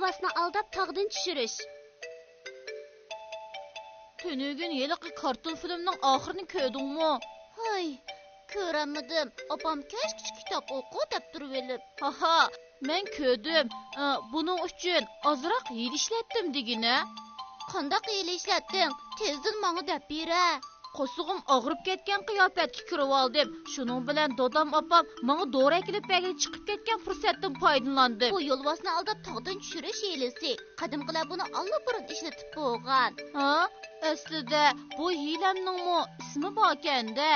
yo'lbosni aldab tog'dan tushirish. Tönügün yeliqi karton filmning oxirini ko'rdingmi? Hay, ko'ramadim. Opam kichik kitob o'qi deb turib elib. Haha, men ko'rdim. Buning uchun ozroq yil ishlatdim degini. Qandoq yil ishlatding? Tezdan menga deb bera. Qo'sig'im og'rib ketgan qiyofatga kirib oldim. Shuning bilan dodam opam menga dori kelib bag'ri chiqib ketgan fursatdan foydalandim. Bu yo'lbosni aldab tog'dan tushirish hilasi. Qadimgilar buni allaqachon ishlatib bo'lgan. Ha? Aslida bu hilamningmi ismi bor ekanda.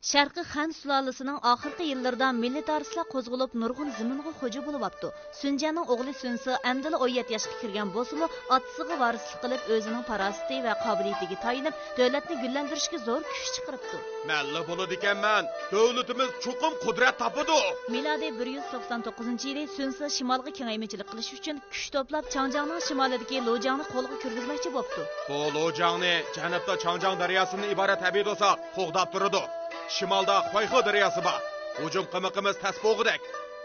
Sharqiy Xan sulolasining oxirgi yillarida millat arasida qo'zg'alib nurg'un zaminga xo'ja bo'lib apti. Sunjanning o'g'li Sunsi amdili 17 yoshga kirgan bo'lsa-mu, otasiga varislik qilib o'zining parosati va qobiliyatiga tayinib, davlatni gullantirishga zo'r kuch chiqaribdi. Malla bo'ladi ekanman. Davlatimiz chuqur qudrat topadi. Milodiy 199-yili Sunsi shimolga kengaymachilik qilish uchun kuch to'plab Changjiangning shimolidagi Lojangni qo'lga kirgizmoqchi bo'libdi. Bu Lojangni janubda Changjiang daryosining iborat tabiiy do'sa qo'g'dab turadi. Shimolda Qo'yxo daryosi bor. Hujum qimiqimiz tasbog'idek.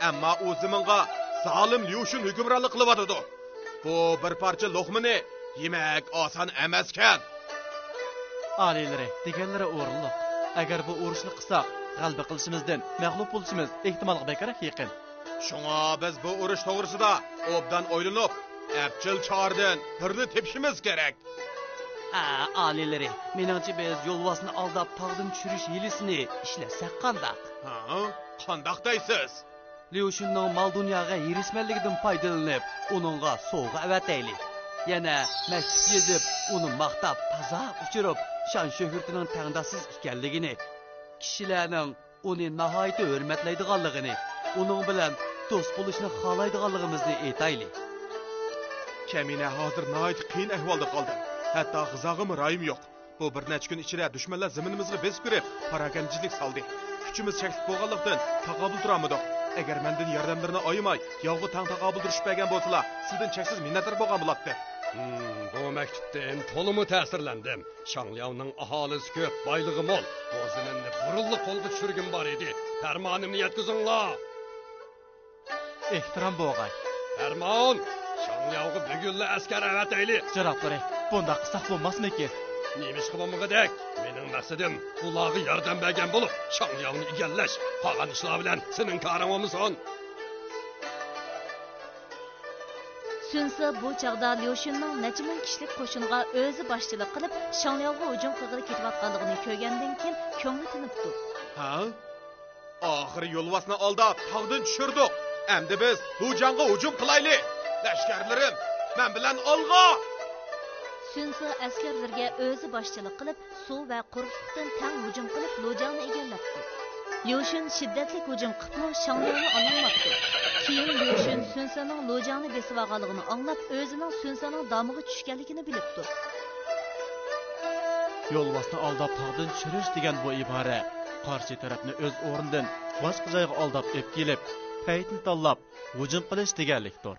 Ammo u zaminga zolim Liushun hukmronlik qilyotdi. Bu bir parcha lo'qmani yemak oson emas ekan. Alilari, deganlari o'rinli. Agar bu urushni qilsak, g'alaba qilishimizdan mag'lub bo'lishimiz ehtimolga bekor yaqin. Shunga biz bu urush to'g'risida obdan o'ylanib, apchil chordan birni tepishimiz kerak. Alilari, meningcha biz yo'lbosni aldab tog'dan tushirish hilisini ishlasak qandoq? Ha, qandoq deysiz? Liushunning mol dunyoga yirismanligidan foydalanib, uningga sovg'a avataylik. Yana maktub yozib, uni maqtab, taza uchirib, shon shuhratining tangdasiz ekanligini, kishilarning uni nihoyat hurmatlaydiganligini, uning bilan do'st bo'lishni xohlaydiganligimizni aytaylik. Kamina hozir nihoyat qiyin ahvolda qoldi. Hatto g'izog'im rayim yo'q. Bu bir necha kun ichida dushmanlar zaminimizga besib kirib, paraganchilik soldi. Kuchimiz cheksiz bo'lganlikdan taqobil turamidik. Agar mendan yordamlarini oyimay, yog'i tang taqobil turishmagan bo'lsalar, sizdan cheksiz minnatdor bo'lgan bo'ladi. Bu maktubdan to'liq ta'sirlandim. Shangliaoning aholisi ko'p, boyligi mo'l. Bu zaminni burulli qo'lga tushirgim bor edi. Farmonimni yetkazinglar. Ehtirom bo'g'ay. Farmon, Shangliaoga bugunla askar avatayli. Janoblari, bunda qilsak bo'lmasmikin? Nemish qilmoqdek? Mening maqsadim ularga yordam bergan bo'lib, Shangliaoni egallash. Qolgan ishlar bilan sening ko'ring bo'lmasin. Sunsi bu chaqda Liushunning necha ming kishilik qo'shiniga o'zi boshchilik qilib, Shangliaoga hujum qilib ketayotganligini ko'rgandan keyin ko'ngli tinibdi. Ha? Oxiri yo'lbosni aldab tog'dan tushirdik. Endi biz Lojangga hujum qilaylik. Lashkarlarim, men bilan olg'a! Sunsi askarlarga o'zi boshchilik qilib, suv va quruqlikdan tang hujum qilib Lojangni egallabdi. Liushun shiddatli hujum qilib, Shangliaoni olmoqdi. Keyin Liushun Sunsining Lojangni besib olganligini anglab, o'zining Sunsining damiga tushganligini bilibdi. Yo'lbosni aldab tog'dan tushirish degan bu ibora qarshi tarafni o'z o'rnidan boshqa joyga aldab olib kelib, paytni tanlab hujum qilish deganlikdir.